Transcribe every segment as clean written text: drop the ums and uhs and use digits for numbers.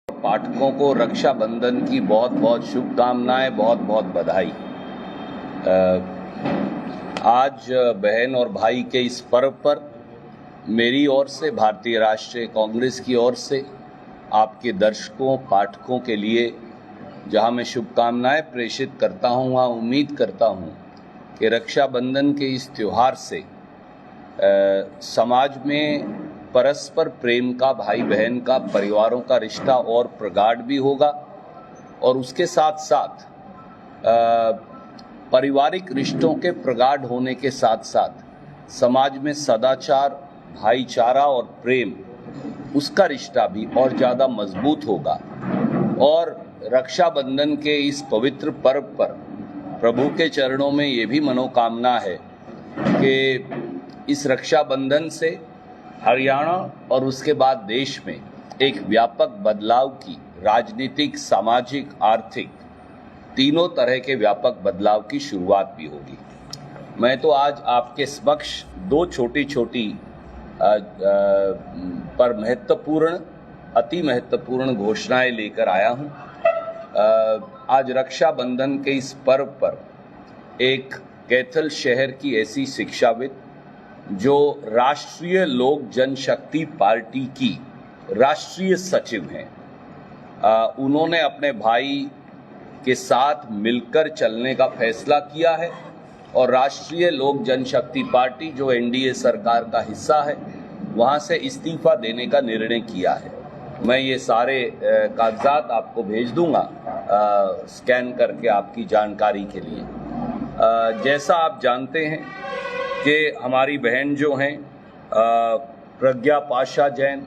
पाठकों को रक्षाबंधन की बहुत बहुत शुभकामनाएं, बहुत बहुत बधाई। आज बहन और भाई के इस पर्व पर मेरी ओर से, भारतीय राष्ट्रीय कांग्रेस की ओर से आपके दर्शकों, पाठकों के लिए जहां मैं शुभकामनाएं प्रेषित करता हूं, वहां उम्मीद करता हूं कि रक्षाबंधन के इस त्यौहार से समाज में परस्पर प्रेम का, भाई बहन का, परिवारों का रिश्ता और प्रगाढ़ भी होगा और उसके साथ साथ पारिवारिक रिश्तों के प्रगाढ़ होने के साथ साथ समाज में सदाचार, भाईचारा और प्रेम, उसका रिश्ता भी और ज़्यादा मजबूत होगा। और रक्षाबंधन के इस पवित्र पर्व पर प्रभु के चरणों में ये भी मनोकामना है कि इस रक्षाबंधन से हरियाणा और उसके बाद देश में एक व्यापक बदलाव की, राजनीतिक, सामाजिक, आर्थिक, तीनों तरह के व्यापक बदलाव की शुरुआत भी होगी। मैं तो आज आपके समक्ष दो छोटी पर महत्वपूर्ण, अति महत्वपूर्ण घोषणाएं लेकर आया हूं। आज रक्षाबंधन के इस पर्व पर एक कैथल शहर की ऐसी शिक्षाविद जो राष्ट्रीय लोक जनशक्ति पार्टी की राष्ट्रीय सचिव हैं, उन्होंने अपने भाई के साथ मिलकर चलने का फैसला किया है और राष्ट्रीय लोक जनशक्ति पार्टी, जो एनडीए सरकार का हिस्सा है, वहां से इस्तीफा देने का निर्णय किया है। मैं ये सारे कागजात आपको भेज दूंगा स्कैन करके आपकी जानकारी के लिए। जैसा आप जानते हैं कि हमारी बहन जो हैं प्रज्ञा पाशा जैन,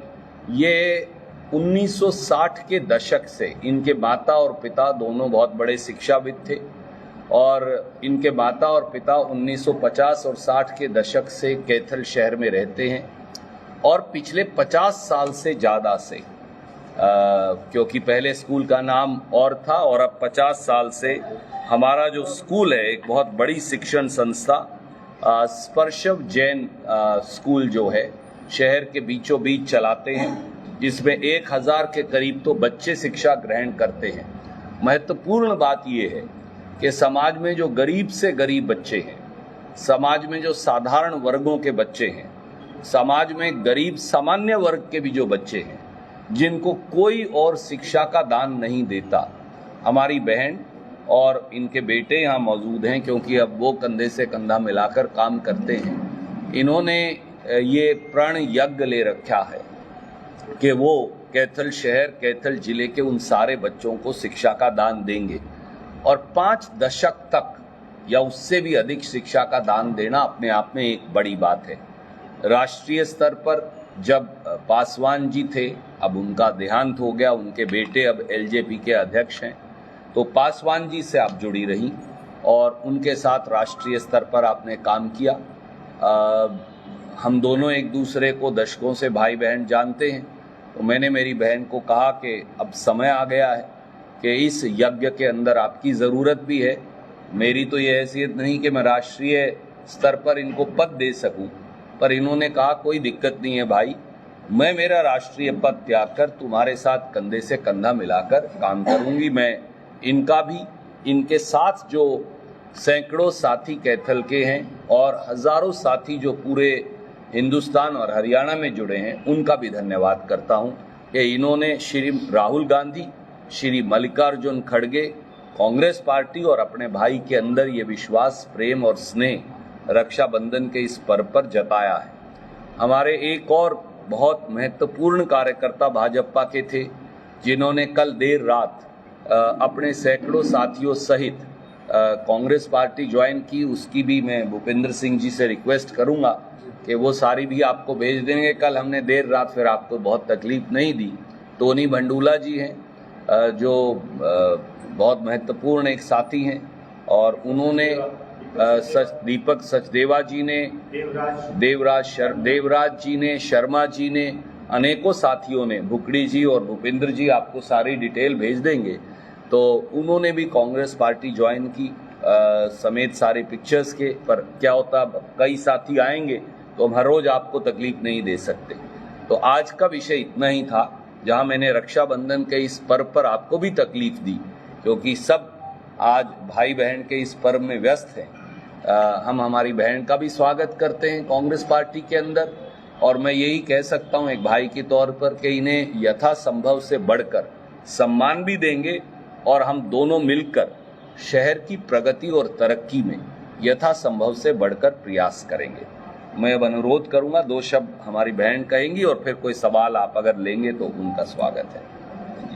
ये 1960 के दशक से, इनके माता और पिता दोनों बहुत बड़े शिक्षाविद थे और इनके माता और पिता 1950 और 60 के दशक से कैथल शहर में रहते हैं और पिछले 50 साल से ज़्यादा से, क्योंकि पहले स्कूल का नाम और था और अब 50 साल से हमारा जो स्कूल है, एक बहुत बड़ी शिक्षण संस्था स्पर्शव जैन स्कूल जो है, शहर के बीचों बीच चलाते हैं, जिसमें 1000 के करीब तो बच्चे शिक्षा ग्रहण करते हैं। महत्वपूर्ण बात यह है कि समाज में जो गरीब से गरीब बच्चे हैं, समाज में जो साधारण वर्गों के बच्चे हैं, समाज में गरीब सामान्य वर्ग के भी जो बच्चे हैं, जिनको कोई और शिक्षा का दान नहीं देता, हमारी बहन और इनके बेटे यहाँ मौजूद हैं, क्योंकि अब वो कंधे से कंधा मिलाकर काम करते हैं। इन्होंने ये प्रण यज्ञ ले रखा है कि वो कैथल शहर, कैथल जिले के उन सारे बच्चों को शिक्षा का दान देंगे और 5 दशक तक या उससे भी अधिक शिक्षा का दान देना अपने आप में एक बड़ी बात है। राष्ट्रीय स्तर पर जब पासवान जी थे, अब उनका देहांत हो गया, उनके बेटे अब एलजेपी के अध्यक्ष हैं, तो पासवान जी से आप जुड़ी रही और उनके साथ राष्ट्रीय स्तर पर आपने काम किया। हम दोनों एक दूसरे को दशकों से भाई बहन जानते हैं, तो मैंने मेरी बहन को कहा कि अब समय आ गया है कि इस यज्ञ के अंदर आपकी ज़रूरत भी है। मेरी तो ये हैसियत नहीं कि मैं राष्ट्रीय स्तर पर इनको पद दे सकूं, पर इन्होंने कहा कोई दिक्कत नहीं है भाई, मैं मेरा राष्ट्रीय पद त्याग कर तुम्हारे साथ कंधे से कंधा मिलाकर काम करूंगी। मैं इनका भी, इनके साथ जो सैकड़ों साथी कैथल के हैं और हजारों साथी जो पूरे हिंदुस्तान और हरियाणा में जुड़े हैं, उनका भी धन्यवाद करता हूं कि इन्होंने श्री राहुल गांधी, श्री मल्लिकार्जुन खड़गे, कांग्रेस पार्टी और अपने भाई के अंदर ये विश्वास, प्रेम और स्नेह रक्षाबंधन के इस पर्व पर जताया है। हमारे एक और बहुत महत्वपूर्ण कार्यकर्ता भाजपा के थे, जिन्होंने कल देर रात अपने सैकड़ों साथियों सहित कांग्रेस पार्टी ज्वाइन की। उसकी भी मैं भूपेंद्र सिंह जी से रिक्वेस्ट करूंगा कि वो सारी भी आपको भेज देंगे। कल हमने देर रात फिर आपको बहुत तकलीफ नहीं दी। टोनी भंडूला जी हैं, जो बहुत महत्वपूर्ण एक साथी हैं, और उन्होंने दीपक सचदेवा जी ने, देवराज जी ने, शर्मा जी ने, अनेकों साथियों ने, भुकड़ी जी और भूपेंद्र जी आपको सारी डिटेल भेज देंगे। तो उन्होंने भी कांग्रेस पार्टी ज्वाइन की समेत सारे पिक्चर्स के। पर क्या होता, कई साथी आएंगे तो हम हर रोज आपको तकलीफ नहीं दे सकते। तो आज का विषय इतना ही था, जहां मैंने रक्षाबंधन के इस पर्व पर आपको भी तकलीफ दी, क्योंकि सब आज भाई बहन के इस पर्व में व्यस्त हैं। हम हमारी बहन का भी स्वागत करते हैं कांग्रेस पार्टी के अंदर, और मैं यही कह सकता हूं एक भाई के तौर पर कि इन्हें यथासंभव से बढ़कर सम्मान भी देंगे और हम दोनों मिलकर शहर की प्रगति और तरक्की में यथासंभव से बढ़कर प्रयास करेंगे। मैं अब अनुरोध करूंगा 2 शब्द हमारी बहन कहेंगी और फिर कोई सवाल आप अगर लेंगे तो उनका स्वागत है।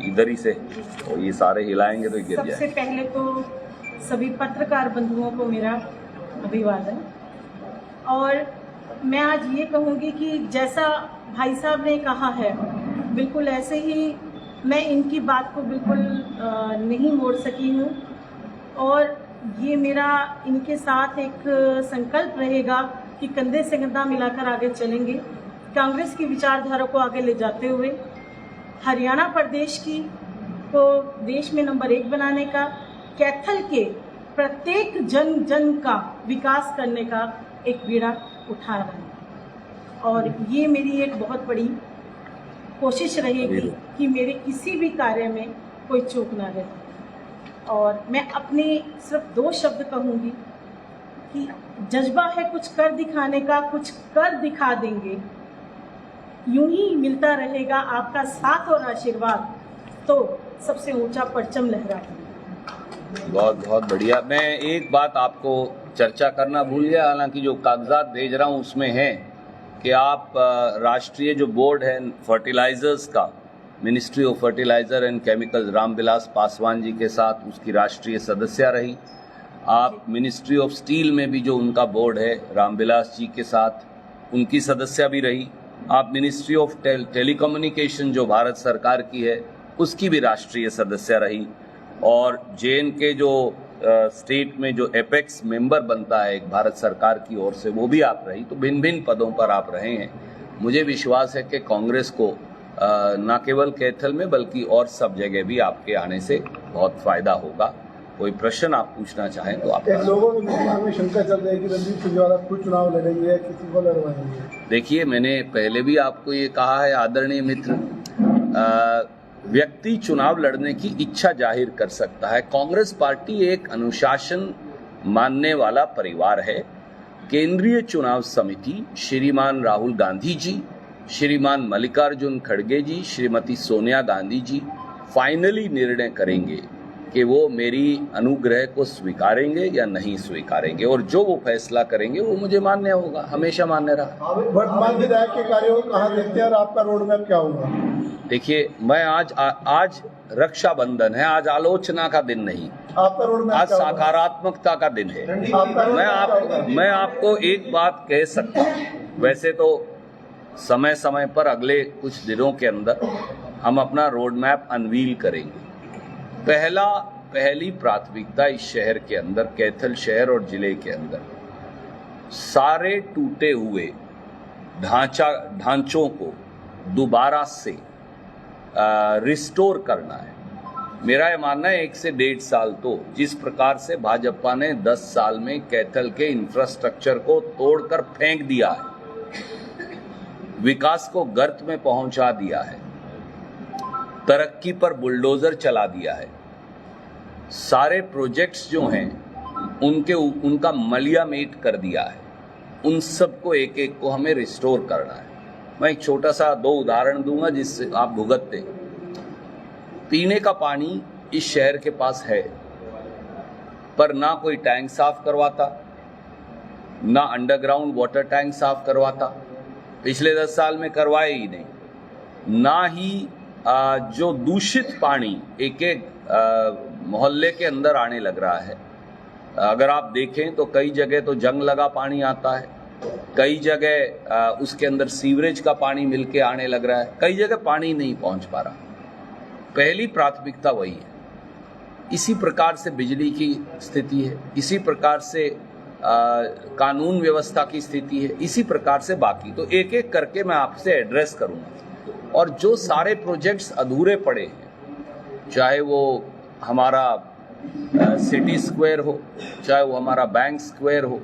इधर ही से तो ये सारे हिलाएंगे तो गिर जाए। सबसे पहले तो सभी पत्रकार बंधुओं को मेरा अभिवादन, और मैं आज ये कहूँगी कि जैसा भाई साहब ने कहा है बिल्कुल ऐसे ही मैं इनकी बात को बिल्कुल नहीं मोड़ सकी हूँ, और ये मेरा इनके साथ एक संकल्प रहेगा कि कंधे से कंधा मिलाकर आगे चलेंगे, कांग्रेस की विचारधारा को आगे ले जाते हुए हरियाणा प्रदेश को देश में नंबर 1 बनाने का, कैथल के प्रत्येक जन जन का विकास करने का एक बीड़ा उठा रहा है। और ये मेरी एक बहुत बड़ी कोशिश रहेगी कि मेरे किसी भी कार्य में कोई चूक ना रहे। और मैं अपने सिर्फ 2 शब्द कहूँगी कि जज्बा है कुछ कर दिखाने का, कुछ कर दिखा देंगे, यूं ही मिलता रहेगा आपका साथ और आशीर्वाद, तो सबसे ऊंचा परचम लहराएगा। बहुत बहुत बढ़िया। मैं एक बात आपको चर्चा करना भूल गया, हालांकि जो कागजात भेज रहा हूं उसमें है कि आप राष्ट्रीय जो बोर्ड है फर्टिलाइजर्स का, ministry of fertilizer and chemicals, Ramvilas Paswan ji के साथ उसकी राष्ट्रीय सदस्य रही। आप मिनिस्ट्री ऑफ स्टील में भी जो उनका बोर्ड है रामविलास जी के साथ उनकी सदस्य भी रही। आप मिनिस्ट्री ऑफ टेलीकम्युनिकेशन जो भारत सरकार की है उसकी भी राष्ट्रीय सदस्य रही, और JNK जो स्टेट में जो एपेक्स मेंबर बनता है एक भारत सरकार की ओर से, वो भी आप रही। तो भिन्न भिन्न पदों पर आप रहे हैं। मुझे विश्वास है कि कांग्रेस को न केवल कैथल में बल्कि और सब जगह भी आपके आने से बहुत फायदा होगा। कोई प्रश्न आप पूछना चाहें तो आप। लोगों के दिमाग में शंका चल रही है कि रणदीप सुरजेवाला खुद चुनाव लड़ेंगे या किसी को लड़वाएंगे। देखिए, मैंने पहले भी आपको ये कहा है आदरणीय मित्र, व्यक्ति चुनाव लड़ने की इच्छा जाहिर कर सकता है। कांग्रेस पार्टी एक अनुशासन मानने वाला परिवार है। केंद्रीय चुनाव समिति श्रीमान राहुल गांधी जी, श्रीमान मल्लिकार्जुन खड़गे जी, श्रीमती सोनिया गांधी जी फाइनली निर्णय करेंगे कि वो मेरी अनुग्रह को स्वीकारेंगे या नहीं स्वीकारेंगे, और जो वो फैसला करेंगे वो मुझे मान्य होगा, हमेशा मान्य रहा। वर्तमान विधायक के कार्यों को कहाँ देखते हैं और आपका रोड मैप क्या होगा? देखिए, मैं आज रक्षाबंधन है, आज आलोचना का दिन नहीं, आपका रोड मैप आज सकारात्मकता का दिन है। मैं आपको एक बात कह सकता हूँ, वैसे तो समय समय पर अगले कुछ दिनों के अंदर हम अपना रोड मैप अनवील करेंगे। पहली प्राथमिकता इस शहर के अंदर, कैथल शहर और जिले के अंदर, सारे टूटे हुए ढांचों को दोबारा से रिस्टोर करना है। मेरा ये मानना है 1 से 1.5 साल तो जिस प्रकार से भाजपा ने 10 साल में कैथल के इंफ्रास्ट्रक्चर को तोड़कर फेंक दिया है, विकास को गर्त में पहुंचा दिया है, तरक्की पर बुलडोजर चला दिया है, सारे प्रोजेक्ट्स जो हैं उनका मलियामेट कर दिया है, उन सब को एक एक को हमें रिस्टोर करना है। मैं एक छोटा सा 2 उदाहरण दूंगा जिससे आप भुगतते। पीने का पानी इस शहर के पास है, पर ना कोई टैंक साफ करवाता, ना अंडरग्राउंड वाटर टैंक साफ करवाता, पिछले 10 साल में करवाए ही नहीं। ना ही जो दूषित पानी एक एक मोहल्ले के अंदर आने लग रहा है। अगर आप देखें तो कई जगह तो जंग लगा पानी आता है, कई जगह उसके अंदर सीवरेज का पानी मिलके आने लग रहा है, कई जगह पानी नहीं पहुंच पा रहा। पहली प्राथमिकता वही है। इसी प्रकार से बिजली की स्थिति है, इसी प्रकार से कानून व्यवस्था की स्थिति है, इसी प्रकार से बाकी। तो एक एक करके मैं आपसे एड्रेस करूंगा। और जो सारे प्रोजेक्ट्स अधूरे पड़े हैं, चाहे वो हमारा सिटी स्क्वायर हो, चाहे वो हमारा बैंक स्क्वायर हो,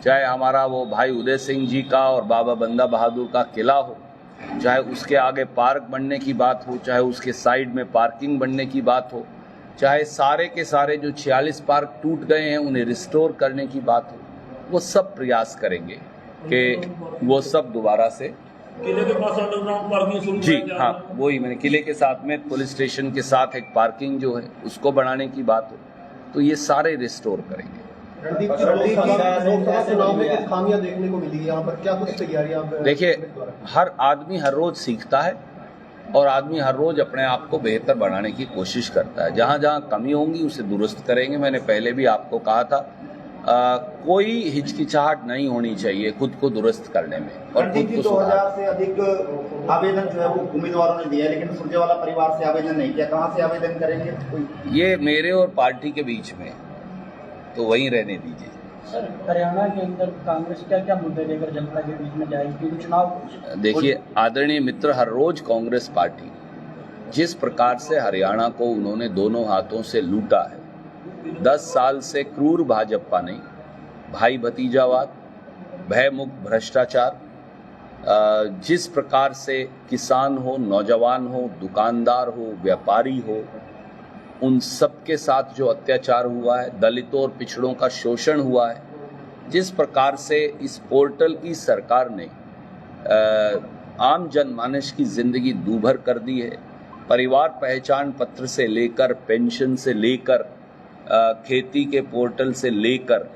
चाहे हमारा वो भाई उदय सिंह जी का और बाबा बंदा बहादुर का किला हो, चाहे उसके आगे पार्क बनने की बात हो, चाहे उसके साइड में पार्किंग बनने की बात हो, चाहे सारे के सारे जो 46 पार्क टूट गए हैं उन्हें रिस्टोर करने की बात हो, वो सब प्रयास करेंगे कि वो सब दोबारा से किले के पास अंडरग्राउंड पार्किंग शुरू जी कराई जा हाँ, रही है। वही मैंने किले के साथ में पुलिस स्टेशन के साथ एक पार्किंग जो है उसको बढ़ाने की बात हो, तो ये सारे रिस्टोर करेंगे। रणदीप जी, लोकसभा चुनाव में कुछ खामियां देखने को मिली है, यहाँ पर क्या कुछ तैयारियां आप देखिए, हर आदमी हर रोज सीखता है और आदमी हर रोज अपने आप को बेहतर बनाने की कोशिश करता है। जहाँ जहाँ कमी होंगी उसे दुरुस्त करेंगे। मैंने पहले भी आपको कहा था, कोई हिचकिचाहट नहीं होनी चाहिए खुद को दुरुस्त करने में और खुद को 2000 से अधिक आवेदन जो है वो उम्मीदवारों ने दिया है, लेकिन सुरजेवाला परिवार से आवेदन नहीं किया। कहाँ से आवेदन करेंगे? कोई ये मेरे और पार्टी के बीच में, तो वहीं रहने दीजिए। सर, हरियाणा के अंदर कांग्रेस क्या क्या मुद्दे लेकर जनता के बीच में जाएगी, क्योंकि चुनाव देखिए आदरणीय मित्र, हर रोज कांग्रेस पार्टी जिस प्रकार से हरियाणा को उन्होंने दोनों हाथों से लूटा है, 10 साल से क्रूर भाजपा ने भाई भतीजावाद, भयमुक्त भ्रष्टाचार, जिस प्रकार से किसान हो, नौजवान हो, दुकानदार हो, व्यापारी हो, उन सब के साथ जो अत्याचार हुआ है, दलितों और पिछड़ों का शोषण हुआ है, जिस प्रकार से इस पोर्टल की सरकार ने आम जनमानस की जिंदगी दूभर कर दी है, परिवार पहचान पत्र से लेकर पेंशन से लेकर खेती के पोर्टल से लेकर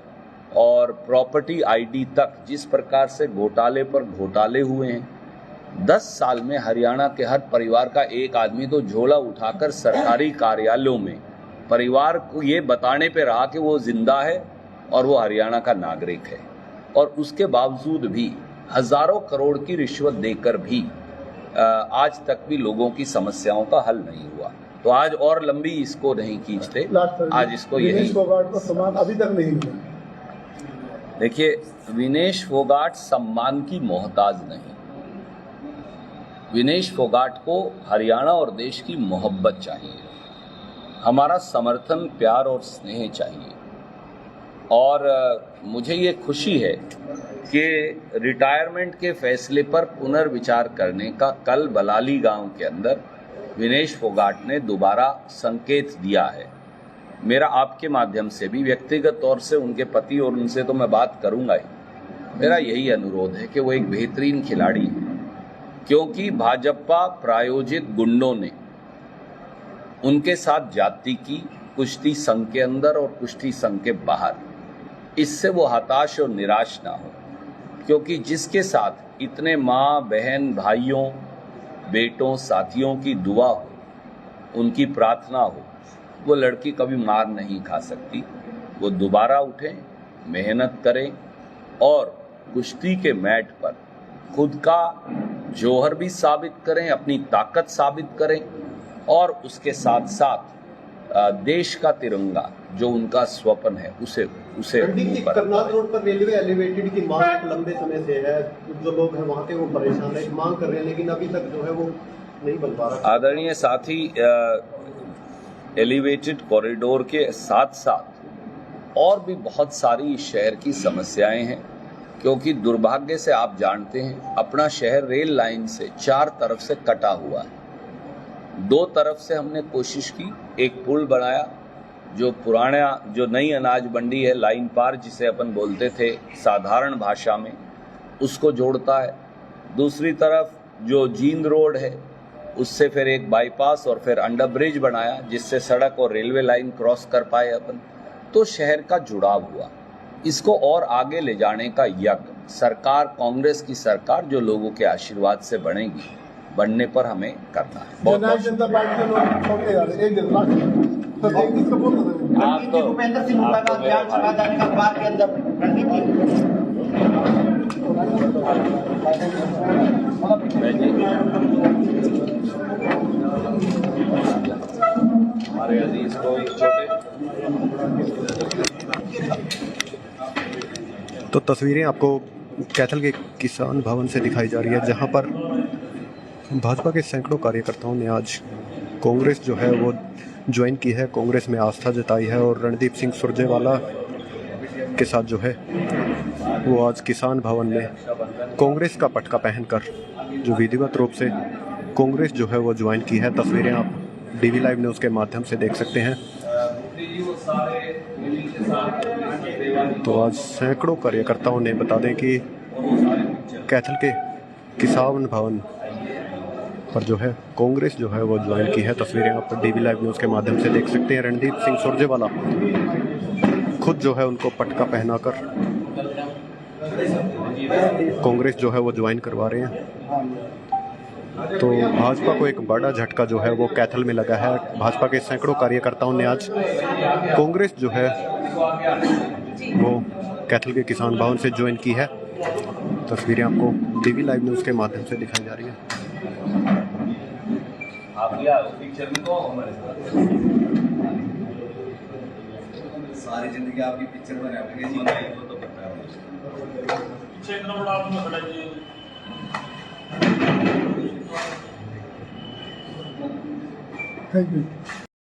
और प्रॉपर्टी आईडी तक जिस प्रकार से घोटाले पर घोटाले हुए हैं, 10 साल में हरियाणा के हर परिवार का एक आदमी तो झोला उठाकर सरकारी कार्यालयों में परिवार को ये बताने पे रहा कि वो जिंदा है और वो हरियाणा का नागरिक है, और उसके बावजूद भी हजारों करोड़ की रिश्वत देकर भी आज तक भी लोगों की समस्याओं का हल नहीं हुआ। तो आज और लंबी इसको नहीं खींचते, आज इसको यही। विनेश फोगाट को सम्मान अभी तक नहीं मिला। देखिए, विनेश फोगाट सम्मान की मोहताज नहीं। विनेश फोगाट को हरियाणा और देश की मोहब्बत चाहिए, हमारा समर्थन, प्यार और स्नेह चाहिए। और मुझे ये खुशी है कि रिटायरमेंट के फैसले पर पुनर्विचार करने का कल बलाली गांव के अंदर विनेश फोगाट ने दोबारा संकेत दिया है। मेरा आपके माध्यम से भी व्यक्तिगत तौर से उनके पति और उनसे तो मैं बात करूंगा ही, मेरा यही अनुरोध है कि वो एक बेहतरीन खिलाड़ी है, क्योंकि भाजपा प्रायोजित गुंडों ने उनके साथ जाति की कुश्ती संघ के अंदर और कुश्ती संघ के बाहर, इससे वो हताश और निराश ना हो, क्योंकि जिसके साथ इतने माँ बहन भाइयों बेटों साथियों की दुआ हो, उनकी प्रार्थना हो, वो लड़की कभी मार नहीं खा सकती। वो दोबारा उठें, मेहनत करें और कुश्ती के मैट पर खुद का जौहर भी साबित करें, अपनी ताकत साबित करें, और उसके साथ साथ देश का तिरंगा जो उनका स्वप्न है उसे करनाल रोड पर रेलवे एलिवेटेड की मांग लंबे समय से है, जो लोग हैं वहाँ के वो परेशान है, मांग कर रहे हैं, लेकिन अभी तक जो है वो नहीं बन पा रहा। आदरणीय साथी, एलिवेटेड कॉरिडोर के साथ साथ और भी बहुत सारी इस शहर की समस्याएं हैं, क्योंकि दुर्भाग्य से आप जानते हैं अपना शहर रेल लाइन से 4 तरफ से कटा हुआ है। 2 तरफ से हमने कोशिश की, एक पुल बनाया जो पुराना जो नई अनाज मंडी है, लाइन पार जिसे अपन बोलते थे साधारण भाषा में, उसको जोड़ता है। दूसरी तरफ जो जींद रोड है उससे फिर एक बाईपास और फिर अंडर ब्रिज बनाया जिससे सड़क और रेलवे लाइन क्रॉस कर पाए अपन, तो शहर का जुड़ाव हुआ। इसको और आगे ले जाने का यज्ञ सरकार, कांग्रेस की सरकार जो लोगों के आशीर्वाद से बनेगी, बनने पर हमें करना है। बहुत बहुत जनता पार्टी के लोग छोड़ते जा रहे हैं, एक दिन आप तो भूपेंद्र सिंह हुड्डा का बयान छपा जाने का अखबार के अंदर। हमारे अजीज को एक छोटे तो तस्वीरें आपको कैथल के किसान भवन से दिखाई जा रही है, जहां पर भाजपा के सैकड़ों कार्यकर्ताओं ने आज कांग्रेस जो है वो ज्वाइन की है, कांग्रेस में आस्था जताई है, और रणदीप सिंह सुरजेवाला के साथ जो है वो आज किसान भवन में कांग्रेस का पटका पहनकर जो विधिवत रूप से कांग्रेस जो है वो ज्वाइन की है। तस्वीरें आप डीवी लाइव न्यूज़ के माध्यम से देख सकते हैं। तो आज सैकड़ों कार्यकर्ताओं ने, बता दें कि कैथल के किसान भवन पर जो है कांग्रेस जो है वो ज्वाइन की है। तस्वीरें आप डीवी लाइव न्यूज़ के माध्यम से देख सकते हैं। रणदीप सिंह सुरजेवाला खुद जो है उनको पटका पहनाकर कांग्रेस जो है वो ज्वाइन करवा रहे हैं। तो भाजपा को एक बड़ा झटका जो है वो कैथल में लगा है। भाजपा के सैकड़ों कार्यकर्ताओं ने आज कांग्रेस जो है वो कैथल के किसान भवन से ज्वाइन की है। तस्वीरें आपको डीवी लाइव न्यूज़ के माध्यम से दिखाई जा रही है। सारी जिंदगी आपकी पिक्चर बनाएंगे जी, वो तो पता है। पीछे इतना बड़ा आदमी खड़ा जी। Thank you.